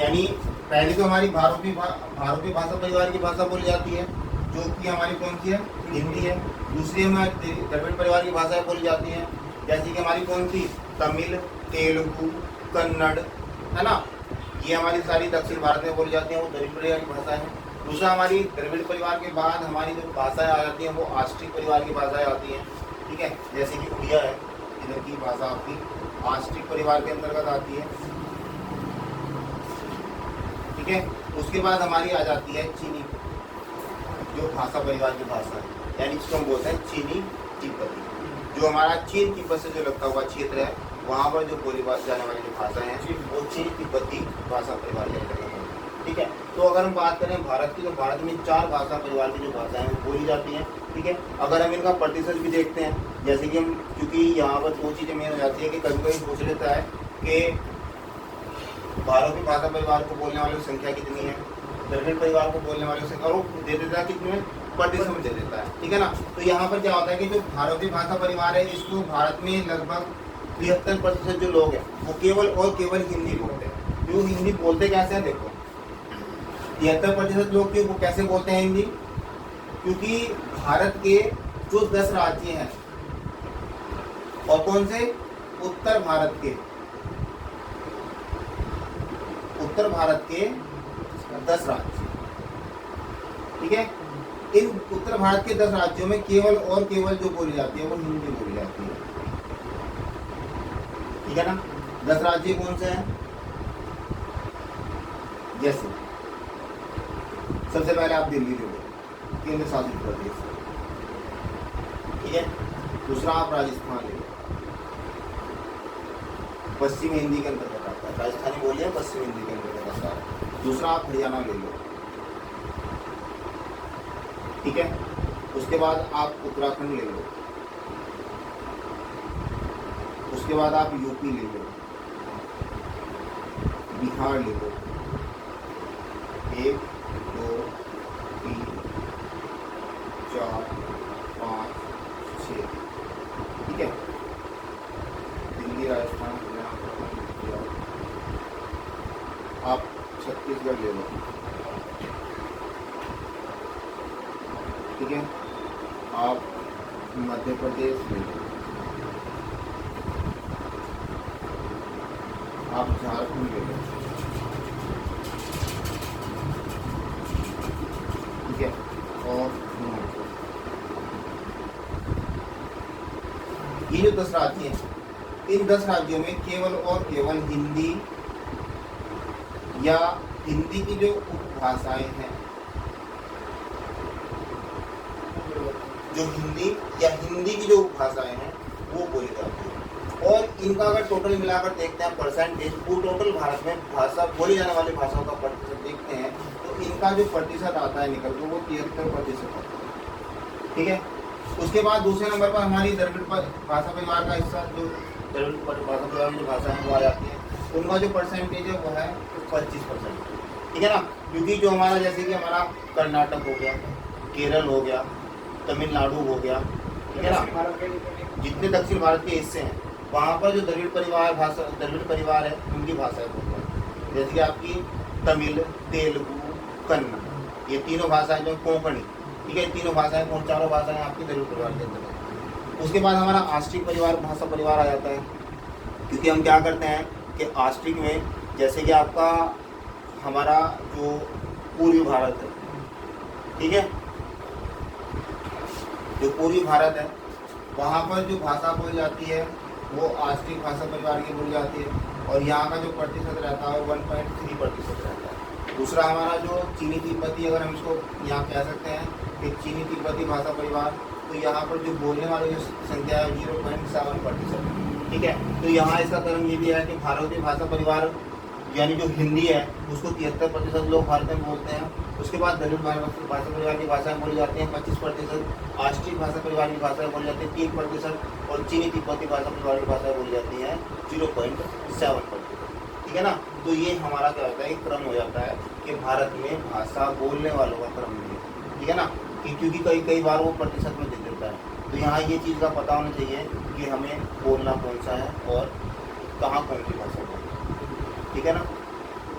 यानी पहली तो हमारी भारतीय भाषा परिवार की भाषा बोली जाती है, जो कि हमारी कौन सी है, हिंदी है। दूसरी हमारी द्रविड़ परिवार की भाषाएं बोली जाती हैं, जैसे कि हमारी कौन सी, तमिल, तेलुगु, कन्नड़, है ना, ये हमारी सारी दक्षिण भारत में बोली जाती हैं, वो द्रविड़ परिवार की भाषाएं हैं। दूसरा हमारी द्रविड़ परिवार के बाद हमारी जो भाषाएं आ जाती हैं वो आस्ट्रिक परिवार की भाषाएं आती हैं, ठीक है, जैसे कि उड़िया है, इधर की भाषा आपकी आस्ट्रिक परिवार के अंतर्गत आती है, ठीक है। उसके बाद हमारी आ जाती है चीनी, जो भाषा परिवार की भाषा है, यानी इसको हम बोलते हैं चीनी तिब्बती, जो हमारा चीन तिब्बत से जो लगता हुआ क्षेत्र है, वहाँ पर जो बोली जाने वाली जो भाषा है वो चीनी तिब्बती भाषा परिवार के अंतर्गत है, ठीक है। तो अगर हम बात करें भारत की, तो भारत में 4 भाषा परिवार की जो भाषाएं हैं बोली जाती हैं, ठीक है। अगर हम इनका प्रतिशत भी देखते हैं, जैसे कि हम, क्योंकि यहाँ पर 2 चीज़ें मेन हो जाती है कि कभी कभी पूछ लेता है कि भारतीय भाषा परिवार को बोलने वालों की संख्या कितनी है, द्रविड़ परिवार को बोलने वालों की संख्या, और वो दे देता है कितने में, प्रतिशत में दे देता है, ठीक है ना। तो यहाँ पर क्या होता है कि जो भारतीय भाषा परिवार है, इसको भारत में लगभग 73% जो लोग हैं वो केवल और केवल हिंदी बोलते हैं। जो हिंदी बोलते कैसे हैं, देखो 73% लोग क्यों, वो कैसे बोलते हैं हिंदी, क्योंकि भारत के जो 10 राज्य हैं, और कौन से, उत्तर भारत के 10 राज्य, ठीक है। इन उत्तर भारत के 10 राज्यों में केवल और केवल जो बोली जाती है वो हिंदी बोली जाती है, ठीक है ना। 10 राज्य कौन से हैं, जैसे सबसे पहले आप दिल्ली ले लो, केंद्र शासित प्रदेश, ठीक है। दूसरा आप राजस्थान ले लो, पश्चिम हिंदी के अंतर्गत आता है, राजस्थानी बोलिए पश्चिम हिंदी के अंतर्गत आता है। दूसरा आप हरियाणा ले लो, ठीक है। उसके बाद आप उत्तराखंड ले लो, उसके बाद आप यूपी ले लो, बिहार ले लो, 1 2 3 4 5 6, ठीक है। दिल्ली, राजस्थान, हरियाणा, आप छत्तीसगढ़ ले लो, ठीक है। आप मध्य प्रदेश ले लो, आप झारखंड ले लो, ठीक है, और ये जो 10 राज्य हैं, इन 10 राज्यों में केवल और केवल हिंदी या हिंदी की जो उपभाषाएं हैं, जो हिंदी या हिंदी की जो उपभाषाएं हैं वो बोली जाती है। और इनका अगर टोटल मिलाकर देखते हैं परसेंटेज, वो टोटल भारत में भाषा बोली जाने वाली भाषाओं का प्रतिशत देखते हैं, तो इनका जो प्रतिशत आता है निकल के वो 73% आता है, ठीक है। उसके बाद दूसरे नंबर पर हमारी द्रविड़ भाषा परिवार का हिस्सा, जो द्रविड़ भाषा परिवार की भाषा है वो आ जाती है, उनका जो परसेंटेज है वो है 25%, ठीक है ना। क्योंकि जो हमारा, जैसे कि हमारा कर्नाटक हो गया, केरल हो गया, तमिलनाडु हो गया, ठीक है ना, जितने दक्षिण भारत के हिस्से हैं वहाँ पर जो द्रविड़ परिवार है उनकी भाषाएं बोलते हैं, जैसे कि आपकी तमिल, तेलुगु, कन्नड़, ये तीनों भाषाएं जो कोंकणी, ठीक है, तीनों भाषाएं, और 4 भाषाएं आपकी द्रविड़ परिवार के अंदर। उसके बाद हमारा आस्ट्रिक परिवार भाषा परिवार आ जाता है, क्योंकि हम क्या करते हैं कि आस्ट्रिक में, जैसे कि आपका हमारा जो पूर्वी भारत है, ठीक है, जो पूर्वी भारत है वहाँ पर जो भाषा बोली जाती है वो आस्ट्रिक भाषा परिवार की बोली जाती है, और यहाँ का जो प्रतिशत रहता है 1.3% रहता है। दूसरा हमारा जो चीनी तिब्बती, अगर हम इसको यहाँ कह सकते हैं कि चीनी तिब्बती भाषा परिवार, तो यहाँ पर जो बोलने वालों की संख्या है 0.7%, ठीक है। तो यहाँ इसका कारण ये भी है कि भारतीय भाषा परिवार यानी जो हिंदी है उसको 73% लोग भारत में बोलते हैं। उसके बाद द्रविड़ भाषा परिवार की भाषाएं बोली जाती हैं 25%, आस्ट्रिक भाषा परिवार की भाषाएं बोली जाती हैं 3%, और चीनी तिब्बती भाषा परिवार की भाषाएं बोली जाती हैं 0.7%, ठीक है ना। तो ये हमारा क्या होता है, एक क्रम हो जाता है कि भारत में भाषा बोलने वालों का क्रम नहीं है, ठीक है ना, क्योंकि कई बार वो प्रतिशत में दे देता है। तो यहाँ ये चीज़ का पता होना चाहिए कि हमें बोलना कौन सा है और कहाँ कौन सी भाषा बोलना है, ठीक है ना।